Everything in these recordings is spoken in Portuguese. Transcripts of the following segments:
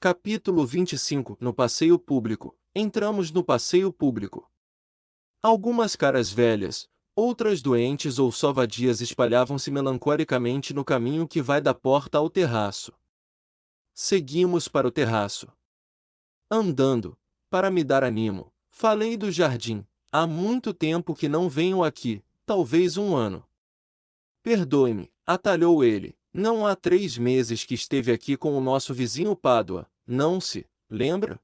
Capítulo 25. No passeio público. Entramos no passeio público. Algumas caras velhas, outras doentes ou só vadias espalhavam-se melancolicamente no caminho que vai da porta ao terraço. Seguimos para o terraço. Andando, para me dar ânimo, falei do jardim. Há muito tempo que não venho aqui, talvez um ano. Perdoe-me, atalhou ele. Não há 3 meses que esteve aqui com o nosso vizinho Pádua, não se lembra?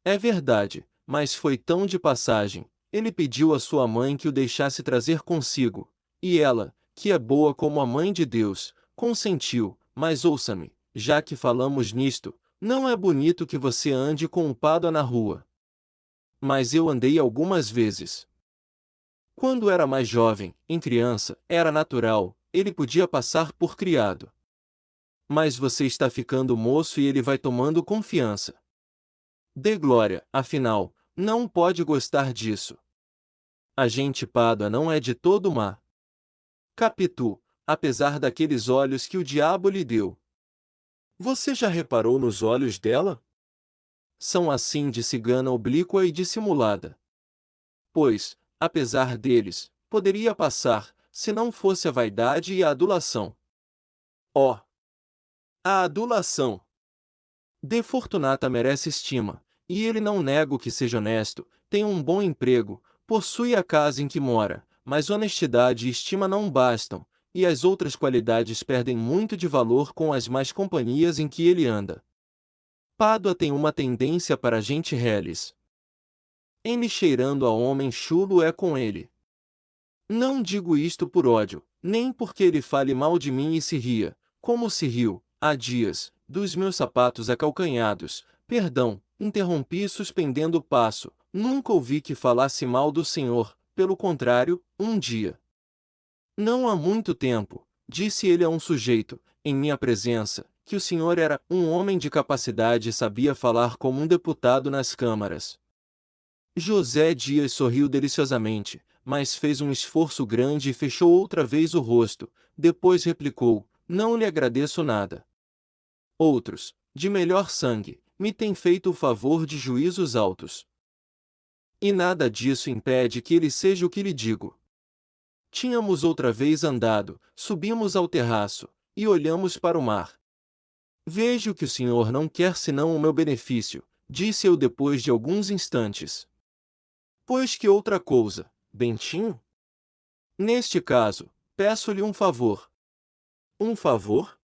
É verdade, mas foi tão de passagem. Ele pediu à sua mãe que o deixasse trazer consigo, e ela, que é boa como a mãe de Deus, consentiu. Mas ouça-me, já que falamos nisto, não é bonito que você ande com um Pádua na rua. Mas eu andei algumas vezes. Quando era mais jovem, em criança, era natural, ele podia passar por criado. Mas você está ficando moço e ele vai tomando confiança. Dê glória, afinal, não pode gostar disso. A gente Pádua não é de todo má. Capitu, apesar daqueles olhos que o diabo lhe deu. Você já reparou nos olhos dela? São assim de cigana oblíqua e dissimulada. Pois, apesar deles, poderia passar, se não fosse a vaidade e a adulação. Oh! A adulação! De Fortunata merece estima, e ele não nego que seja honesto, tem um bom emprego, possui a casa em que mora, mas honestidade e estima não bastam, e as outras qualidades perdem muito de valor com as más companhias em que ele anda. Pádua tem uma tendência para gente reles. Em lhe cheirando a homem chulo é com ele. Não digo isto por ódio, nem porque ele fale mal de mim e se ria, como se riu, há dias, dos meus sapatos acalcanhados. Perdão, interrompi suspendendo o passo. Nunca ouvi que falasse mal do senhor, pelo contrário, um dia. Não há muito tempo, disse ele a um sujeito, em minha presença, que o senhor era um homem de capacidade e sabia falar como um deputado nas câmaras. José Dias sorriu deliciosamente, mas fez um esforço grande e fechou outra vez o rosto. Depois replicou: não lhe agradeço nada. Outros, de melhor sangue, me têm feito o favor de juízos altos. E nada disso impede que ele seja o que lhe digo. Tínhamos outra vez andado, subimos ao terraço, e olhamos para o mar. Vejo que o senhor não quer senão o meu benefício, disse eu depois de alguns instantes. Pois que outra coisa, Bentinho? Neste caso, peço-lhe um favor. Um favor?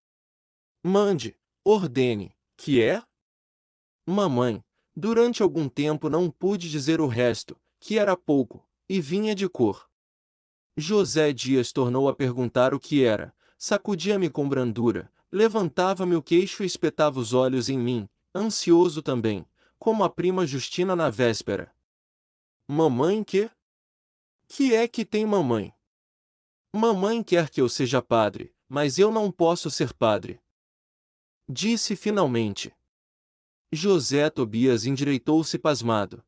Mande, ordene, que é? Mamãe, durante algum tempo não pude dizer o resto, que era pouco, e vinha de cor. José Dias tornou a perguntar o que era, sacudia-me com brandura, levantava-me o queixo e espetava os olhos em mim, ansioso também, como a prima Justina na véspera. Mamãe que? Que é que tem mamãe? Mamãe quer que eu seja padre, mas eu não posso ser padre. Disse finalmente. José Tobias endireitou-se pasmado.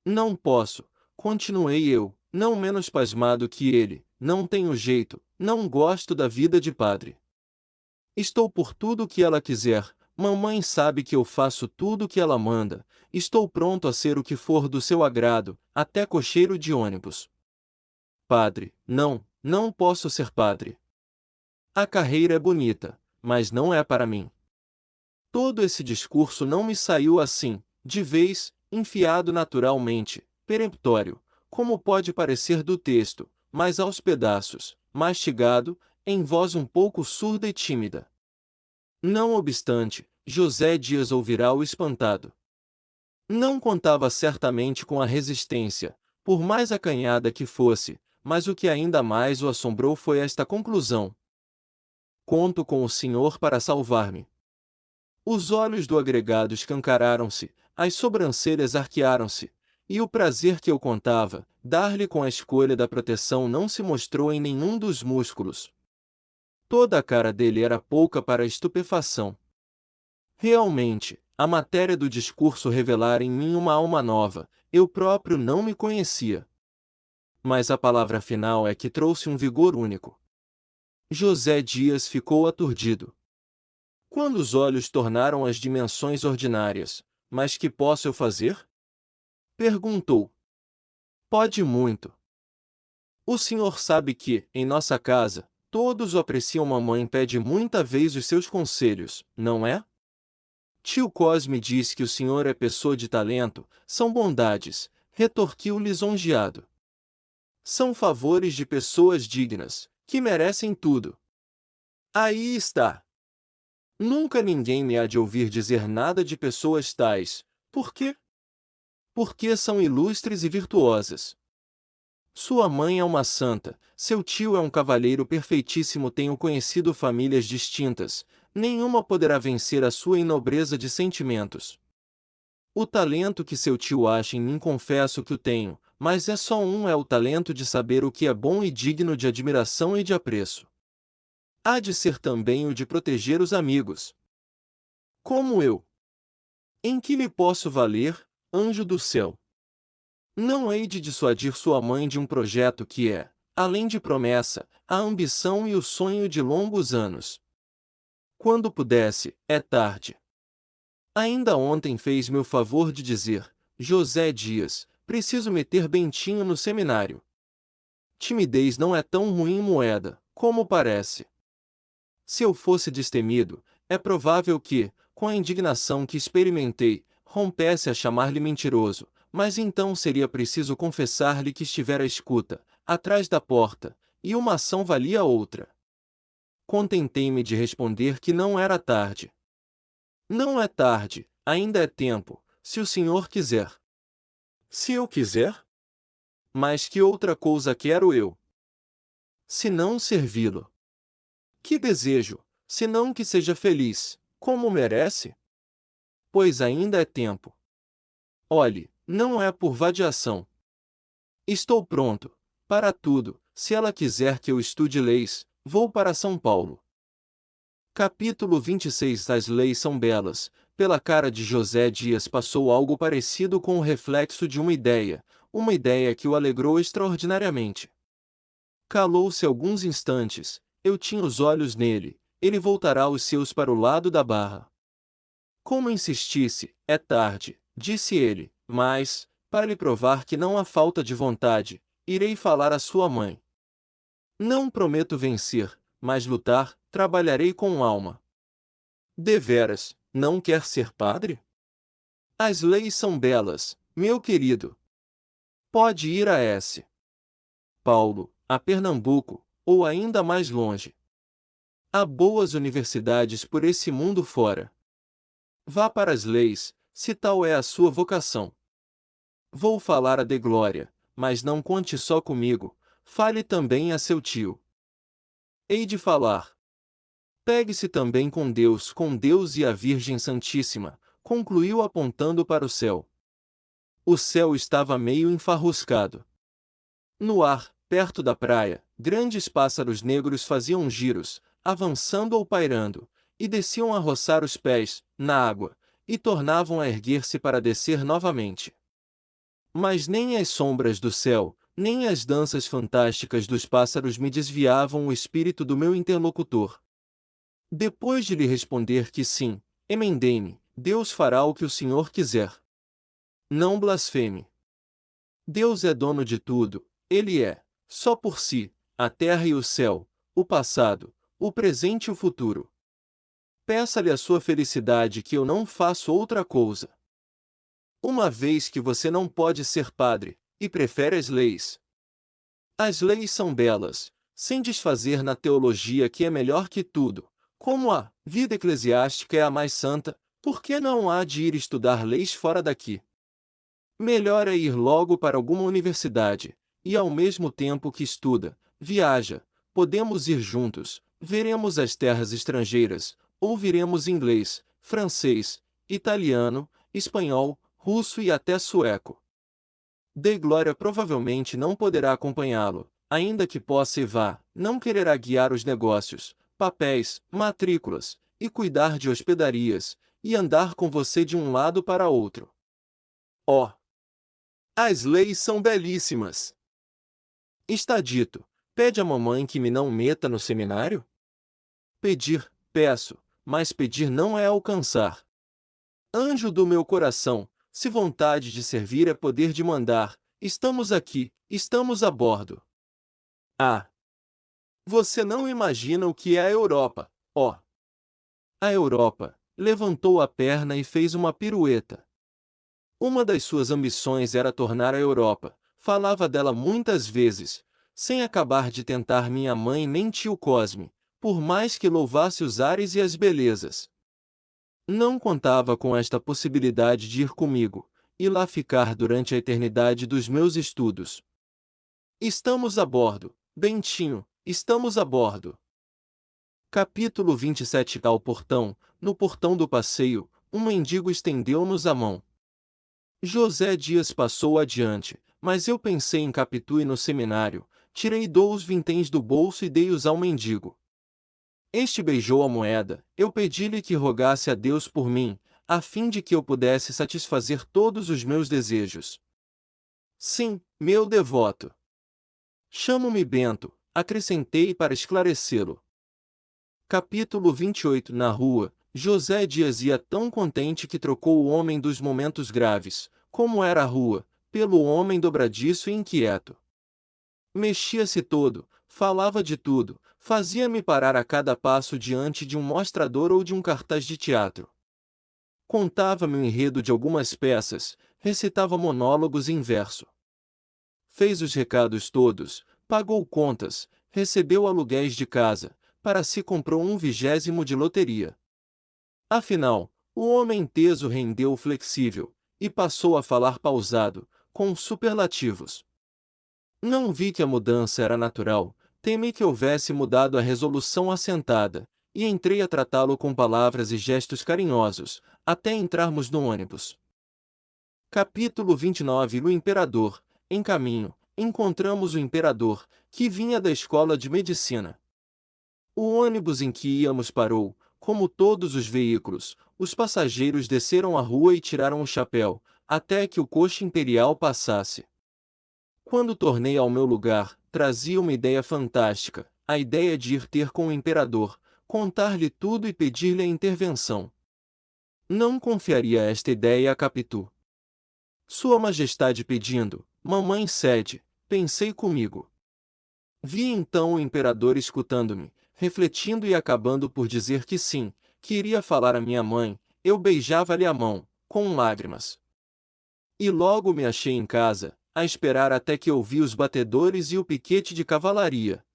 Não posso, continuei eu, não menos pasmado que ele, não tenho jeito, não gosto da vida de padre. Estou por tudo o que ela quiser, mamãe sabe que eu faço tudo o que ela manda, estou pronto a ser o que for do seu agrado, até cocheiro de ônibus. Padre, não posso ser padre. A carreira é bonita, mas não é para mim. Todo esse discurso não me saiu assim, de vez, enfiado naturalmente, peremptório, como pode parecer do texto, mas aos pedaços, mastigado, em voz um pouco surda e tímida. Não obstante, José Dias ouvirá o espantado. Não contava certamente com a resistência, por mais acanhada que fosse, mas o que ainda mais o assombrou foi esta conclusão. Conto com o senhor para salvar-me. Os olhos do agregado escancararam-se, as sobrancelhas arquearam-se, e o prazer que eu contava, dar-lhe com a escolha da proteção não se mostrou em nenhum dos músculos. Toda a cara dele era pouca para a estupefação. Realmente, a matéria do discurso revelara em mim uma alma nova, eu próprio não me conhecia. Mas a palavra final é que trouxe um vigor único. José Dias ficou aturdido. Quando os olhos tornaram as dimensões ordinárias, mas que posso eu fazer? Perguntou. Pode muito. O senhor sabe que, em nossa casa, todos o apreciam. Mamãe pede muita vez os seus conselhos, não é? Tio Cosme diz que o senhor é pessoa de talento, são bondades, retorquiu lisonjeado. São favores de pessoas dignas, que merecem tudo. Aí está. Nunca ninguém me há de ouvir dizer nada de pessoas tais. Por quê? Porque são ilustres e virtuosas. Sua mãe é uma santa, seu tio é um cavalheiro perfeitíssimo. Tenho conhecido famílias distintas, nenhuma poderá vencer a sua inobreza de sentimentos. O talento que seu tio acha em mim confesso que o tenho, mas é só um: é o talento de saber o que é bom e digno de admiração e de apreço. Há de ser também o de proteger os amigos. Como eu. Em que lhe posso valer, anjo do céu? Não hei de dissuadir sua mãe de um projeto que é, além de promessa, a ambição e o sonho de longos anos. Quando pudesse, é tarde. Ainda ontem fez-me o favor de dizer: José Dias, preciso meter Bentinho no seminário. Timidez não é tão ruim moeda, como parece. Se eu fosse destemido, é provável que, com a indignação que experimentei, rompesse a chamar-lhe mentiroso, mas então seria preciso confessar-lhe que estivera à escuta, atrás da porta, e uma ação valia a outra. Contentei-me de responder que não era tarde. Não é tarde, ainda é tempo, se o senhor quiser. Se eu quiser? Mas que outra coisa quero eu? Se não servi-lo. Que desejo, senão que seja feliz, como merece? Pois ainda é tempo. Olhe, não é por vadiação. Estou pronto, para tudo. Se ela quiser que eu estude leis, vou para São Paulo. Capítulo 26. As leis são belas. Pela cara de José Dias passou algo parecido com o reflexo de uma ideia que o alegrou extraordinariamente. Calou-se alguns instantes. Eu tinha os olhos nele, ele voltará os seus para o lado da barra. Como insistisse, é tarde, disse ele, mas, para lhe provar que não há falta de vontade, irei falar à sua mãe. Não prometo vencer, mas lutar, trabalharei com alma. Deveras, não quer ser padre? As leis são belas, meu querido. Pode ir a S. Paulo, a Pernambuco, ou ainda mais longe. Há boas universidades por esse mundo fora. Vá para as leis, se tal é a sua vocação. Vou falar a Deglória, mas não conte só comigo, fale também a seu tio. Hei de falar. Pegue-se também com Deus e a Virgem Santíssima, concluiu apontando para o céu. O céu estava meio enfarruscado. No ar, perto da praia, grandes pássaros negros faziam giros, avançando ou pairando, e desciam a roçar os pés, na água, e tornavam a erguer-se para descer novamente. Mas nem as sombras do céu, nem as danças fantásticas dos pássaros me desviavam o espírito do meu interlocutor. Depois de lhe responder que sim, emendei-me: Deus fará o que o senhor quiser. Não blasfeme. Deus é dono de tudo, ele é, só por si, a terra e o céu, o passado, o presente e o futuro. Peça-lhe a sua felicidade, que eu não faço outra coisa. Uma vez que você não pode ser padre, e prefere as leis. As leis são belas, sem desfazer na teologia, que é melhor que tudo. Como a vida eclesiástica é a mais santa, por que não há de ir estudar leis fora daqui? Melhor é ir logo para alguma universidade, e ao mesmo tempo que estuda, viaja. Podemos ir juntos, veremos as terras estrangeiras, ouviremos inglês, francês, italiano, espanhol, russo e até sueco. Deglória provavelmente não poderá acompanhá-lo, ainda que possa e vá, não quererá guiar os negócios, papéis, matrículas, e cuidar de hospedarias, e andar com você de um lado para outro. Oh! As leis são belíssimas! Está dito, pede à mamãe que me não meta no seminário? Pedir, peço, mas pedir não é alcançar. Anjo do meu coração, se vontade de servir é poder de mandar, estamos aqui, estamos a bordo. Ah! Você não imagina o que é a Europa, ó! A Europa levantou a perna e fez uma pirueta. Uma das suas ambições era tornar a Europa, falava dela muitas vezes, sem acabar de tentar minha mãe nem tio Cosme, por mais que louvasse os ares e as belezas. Não contava com esta possibilidade de ir comigo, e lá ficar durante a eternidade dos meus estudos. Estamos a bordo, Bentinho, estamos a bordo. Capítulo 27. Ao portão, no portão do passeio, um mendigo estendeu-nos a mão. José Dias passou adiante, mas eu pensei em Capitu e no seminário, tirei 2 vinténs do bolso e dei-os ao mendigo. Este beijou a moeda, eu pedi-lhe que rogasse a Deus por mim, a fim de que eu pudesse satisfazer todos os meus desejos. Sim, meu devoto. Chamo-me Bento, acrescentei para esclarecê-lo. Capítulo 28. Na rua, José Dias ia tão contente que trocou o homem dos momentos graves, como era a rua, pelo homem dobradiço e inquieto. Mexia-se todo, falava de tudo, fazia-me parar a cada passo diante de um mostrador ou de um cartaz de teatro. Contava-me o enredo de algumas peças, recitava monólogos em verso. Fez os recados todos, pagou contas, recebeu aluguéis de casa, para si comprou 1/20 de loteria. Afinal, o homem teso rendeu o flexível, e passou a falar pausado, com superlativos. Não vi que a mudança era natural, temi que houvesse mudado a resolução assentada, e entrei a tratá-lo com palavras e gestos carinhosos, até entrarmos no ônibus. Capítulo 29. O Imperador. Em caminho, encontramos o imperador, que vinha da escola de medicina. O ônibus em que íamos parou, como todos os veículos, os passageiros desceram a rua e tiraram o chapéu, até que o coche imperial passasse. Quando tornei ao meu lugar, trazia uma ideia fantástica, a ideia de ir ter com o imperador, contar-lhe tudo e pedir-lhe a intervenção. Não confiaria esta ideia a Capitu. Sua Majestade pedindo, mamãe cede, pensei comigo. Vi então o imperador escutando-me, refletindo e acabando por dizer que sim, que iria falar a minha mãe, eu beijava-lhe a mão, com lágrimas. E logo me achei em casa, a esperar até que ouvi os batedores e o piquete de cavalaria.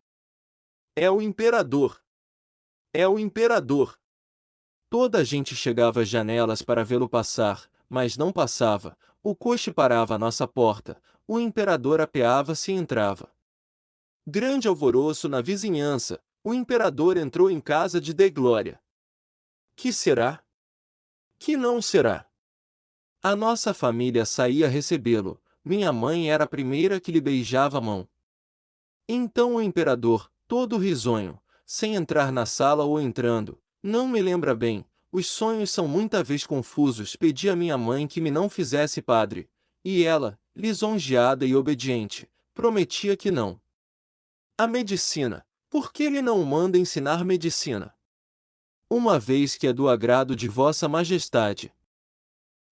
É o imperador! É o imperador! Toda a gente chegava às janelas para vê-lo passar, mas não passava, o coche parava à nossa porta, o imperador apeava-se e entrava. Grande alvoroço na vizinhança, o imperador entrou em casa de Deglória. Que será? Que não será? A nossa família saía recebê-lo, minha mãe era a primeira que lhe beijava a mão. Então o imperador, todo risonho, sem entrar na sala ou entrando, não me lembra bem, os sonhos são muita vez confusos, pedi a minha mãe que me não fizesse padre, e ela, lisonjeada e obediente, prometia que não. A medicina, por que ele não manda ensinar medicina? Uma vez que é do agrado de Vossa Majestade.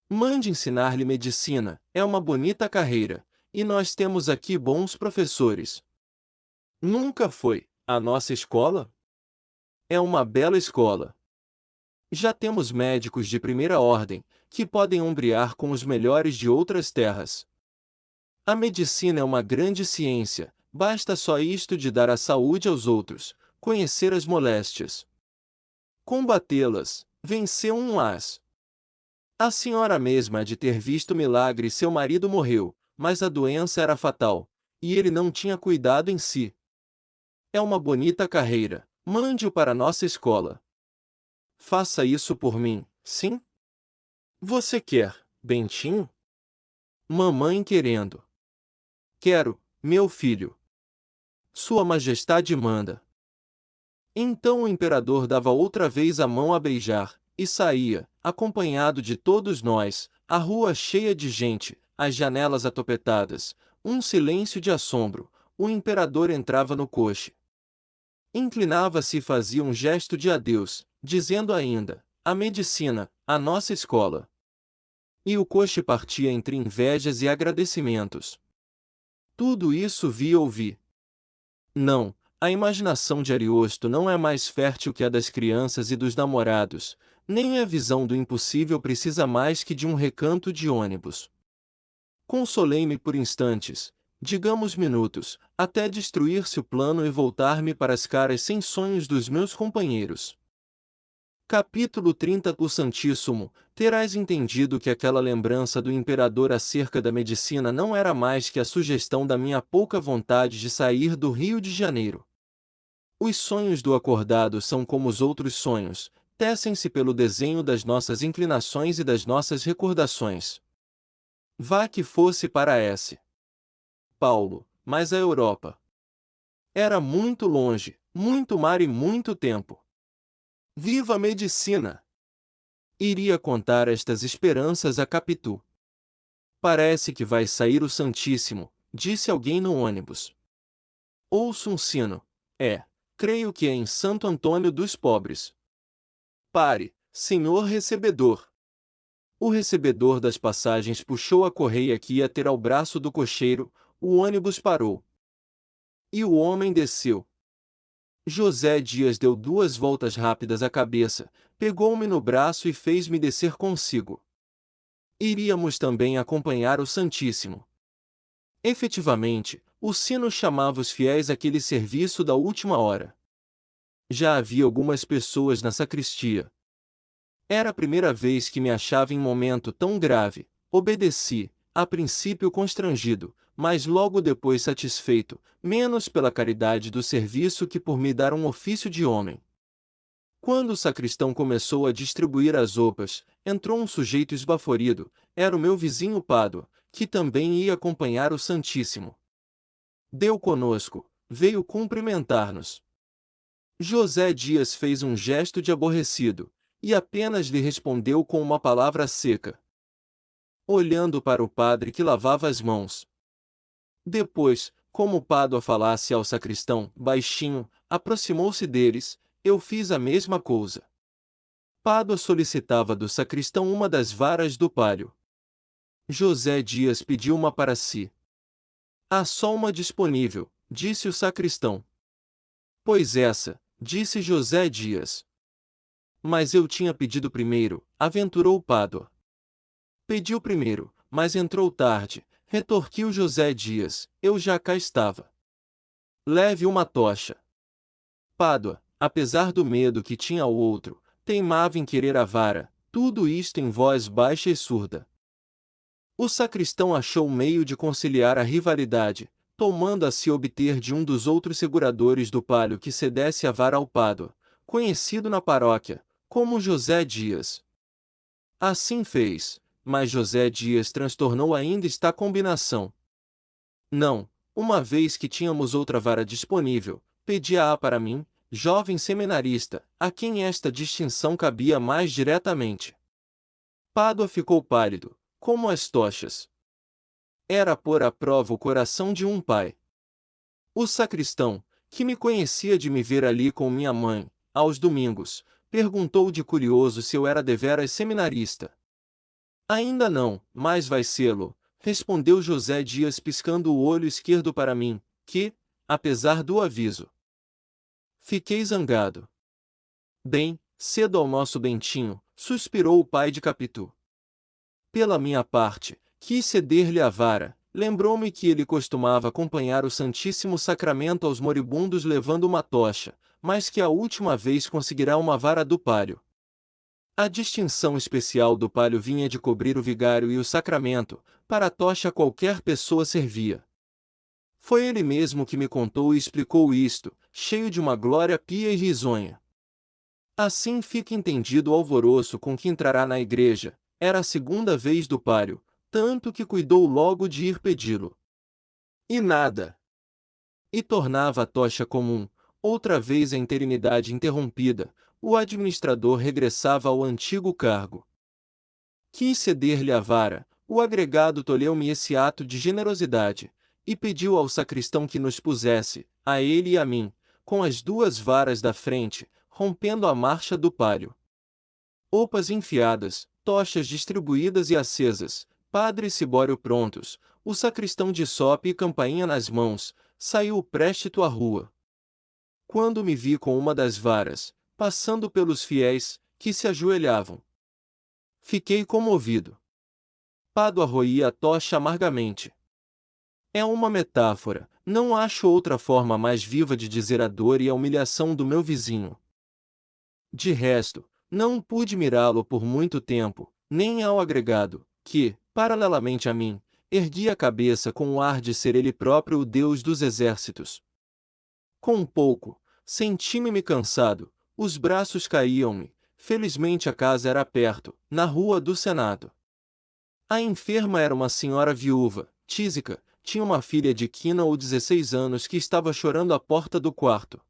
Mande ensinar-lhe medicina, é uma bonita carreira, e nós temos aqui bons professores. Nunca foi a nossa escola? É uma bela escola. Já temos médicos de primeira ordem, que podem ombrear com os melhores de outras terras. A medicina é uma grande ciência, basta só isto de dar a saúde aos outros, conhecer as moléstias, combatê-las, vencer um-las. A senhora mesma há de ter visto milagre: seu marido morreu, mas a doença era fatal, e ele não tinha cuidado em si. É uma bonita carreira, mande-o para nossa escola. Faça isso por mim, sim? Você quer, Bentinho? Mamãe querendo. Quero, meu filho. Sua Majestade manda. Então o imperador dava outra vez a mão a beijar, e saía, acompanhado de todos nós, a rua cheia de gente, as janelas atopetadas, um silêncio de assombro. O imperador entrava no coche. Inclinava-se e fazia um gesto de adeus, dizendo ainda: a medicina, a nossa escola. E o coche partia entre invejas e agradecimentos. Tudo isso vi e ouvi. Não, a imaginação de Ariosto não é mais fértil que a das crianças e dos namorados, nem a visão do impossível precisa mais que de um recanto de ônibus. Consolei-me por instantes, digamos minutos, até destruir-se o plano e voltar-me para as caras sem sonhos dos meus companheiros. Capítulo 30. O Santíssimo, terás entendido que aquela lembrança do imperador acerca da medicina não era mais que a sugestão da minha pouca vontade de sair do Rio de Janeiro. Os sonhos do acordado são como os outros sonhos, tecem-se pelo desenho das nossas inclinações e das nossas recordações. Vá que fosse para S. Paulo, mas a Europa era muito longe, muito mar e muito tempo. Viva a medicina! Iria contar estas esperanças a Capitu. Parece que vai sair o Santíssimo, disse alguém no ônibus. Ouço um sino. Creio que é em Santo Antônio dos Pobres. Pare, senhor recebedor. O recebedor das passagens puxou a correia que ia ter ao braço do cocheiro, o ônibus parou. E o homem desceu. José Dias deu 2 voltas rápidas à cabeça, pegou-me no braço e fez-me descer consigo. Iríamos também acompanhar o Santíssimo. Efetivamente, o sino chamava os fiéis àquele serviço da última hora. Já havia algumas pessoas na sacristia. Era a primeira vez que me achava em momento tão grave. Obedeci, a princípio constrangido, mas logo depois satisfeito, menos pela caridade do serviço que por me dar um ofício de homem. Quando o sacristão começou a distribuir as roupas, entrou um sujeito esbaforido, era o meu vizinho Pádua, que também ia acompanhar o Santíssimo. Deu conosco, veio cumprimentar-nos. José Dias fez um gesto de aborrecido, e apenas lhe respondeu com uma palavra seca, olhando para o padre que lavava as mãos. Depois, como Pádua falasse ao sacristão, baixinho, aproximou-se deles, eu fiz a mesma coisa. Pádua solicitava do sacristão uma das varas do palio. José Dias pediu uma para si. Há só uma disponível, disse o sacristão. Pois essa, disse José Dias. Mas eu tinha pedido primeiro, aventurou Pádua. Pediu primeiro, mas entrou tarde, retorquiu José Dias, eu já cá estava. Leve uma tocha. Pádua, apesar do medo que tinha ao outro, teimava em querer a vara, tudo isto em voz baixa e surda. O sacristão achou meio de conciliar a rivalidade, tomando a se obter de um dos outros seguradores do palio que cedesse a vara ao Pádua, conhecido na paróquia como José Dias. Assim fez, mas José Dias transtornou ainda esta combinação. Não, uma vez que tínhamos outra vara disponível, pedia-a para mim, jovem seminarista, a quem esta distinção cabia mais diretamente. Pádua ficou pálido, como as tochas. Era pôr à prova o coração de um pai. O sacristão, que me conhecia de me ver ali com minha mãe, aos domingos, perguntou de curioso se eu era deveras seminarista. Ainda não, mas vai sê-lo, respondeu José Dias piscando o olho esquerdo para mim, que, apesar do aviso, fiquei zangado. Bem, cedo ao nosso Bentinho, suspirou o pai de Capitu. Pela minha parte, quis ceder-lhe a vara, lembrou-me que ele costumava acompanhar o Santíssimo Sacramento aos moribundos levando uma tocha, mas que a última vez conseguirá uma vara do palio. A distinção especial do palio vinha de cobrir o vigário e o sacramento, para a tocha qualquer pessoa servia. Foi ele mesmo que me contou e explicou isto, cheio de uma glória pia e risonha. Assim fica entendido o alvoroço com que entrará na igreja, era a segunda vez do palio, tanto que cuidou logo de ir pedi-lo. E nada. E tornava a tocha comum, outra vez a interinidade interrompida, o administrador regressava ao antigo cargo. Quis ceder-lhe a vara, o agregado tolheu-me esse ato de generosidade, e pediu ao sacristão que nos pusesse, a ele e a mim, com as 2 varas da frente, rompendo a marcha do pálio. Opas enfiadas, tochas distribuídas e acesas, padre Cibório prontos, o sacristão de sope e campainha nas mãos, saiu préstito à rua. Quando me vi com uma das varas, passando pelos fiéis, que se ajoelhavam, fiquei comovido. Pádua roía a tocha amargamente. É uma metáfora, não acho outra forma mais viva de dizer a dor e a humilhação do meu vizinho. De resto, não pude mirá-lo por muito tempo, nem ao agregado, que, paralelamente a mim, erguia a cabeça com o ar de ser ele próprio o Deus dos exércitos. Com um pouco, senti-me cansado, os braços caíam-me, felizmente a casa era perto, na rua do Senado. A enferma era uma senhora viúva, tísica, tinha uma filha de 15 ou 16 anos que estava chorando à porta do quarto.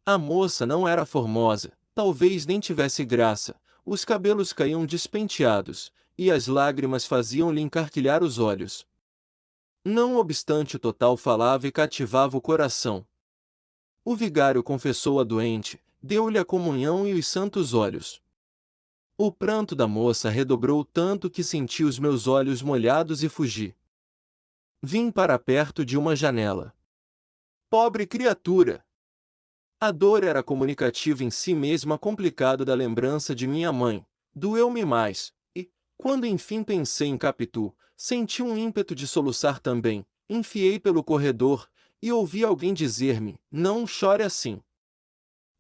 A moça não era formosa, talvez nem tivesse graça, os cabelos caíam despenteados, e as lágrimas faziam-lhe encarquilhar os olhos. Não obstante o total falava e cativava o coração. O vigário confessou a doente, deu-lhe a comunhão e os santos óleos. O pranto da moça redobrou tanto que senti os meus olhos molhados e fugi. Vim para perto de uma janela. Pobre criatura! A dor era comunicativa em si mesma, complicado da lembrança de minha mãe. Doeu-me mais, e, quando enfim pensei em Capitu, senti um ímpeto de soluçar também, enfiei pelo corredor, e ouvi alguém dizer-me, não chore assim.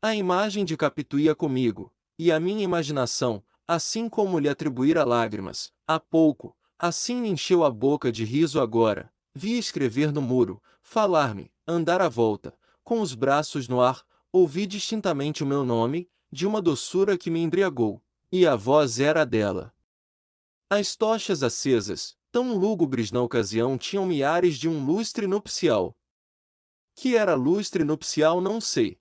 A imagem de Capitu ia comigo, e a minha imaginação, assim como lhe atribuíra lágrimas, há pouco, assim me encheu a boca de riso agora, vi escrever no muro, falar-me, andar à volta, com os braços no ar, ouvi distintamente o meu nome, de uma doçura que me embriagou, e a voz era a dela. As tochas acesas, tão lúgubres na ocasião, tinham miares de um lustre nupcial. Que era lustre nupcial não sei.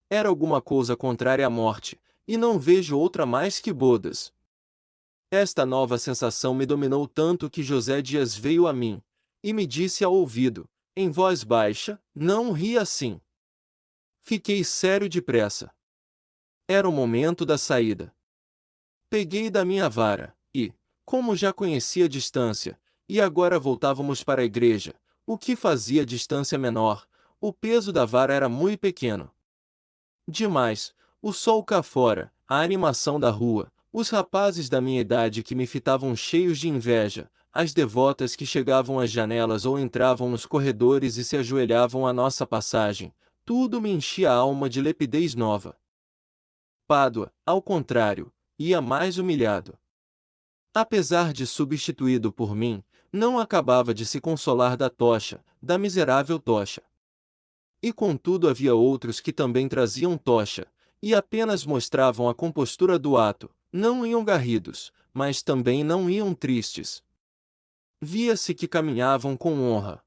Era alguma coisa contrária à morte, e não vejo outra mais que bodas. Esta nova sensação me dominou tanto que José Dias veio a mim, e me disse ao ouvido, em voz baixa, não ri assim. Fiquei sério depressa. Era o momento da saída. Peguei da minha vara, e, como já conhecia a distância, e agora voltávamos para a igreja, o que fazia a distância menor, o peso da vara era muito pequeno. Demais, o sol cá fora, a animação da rua, os rapazes da minha idade que me fitavam cheios de inveja, as devotas que chegavam às janelas ou entravam nos corredores e se ajoelhavam à nossa passagem, tudo me enchia a alma de lepidez nova. Pádua, ao contrário, ia mais humilhado. Apesar de substituído por mim, não acabava de se consolar da tocha, da miserável tocha. E contudo havia outros que também traziam tocha, e apenas mostravam a compostura do ato, não iam garridos, mas também não iam tristes. Via-se que caminhavam com honra.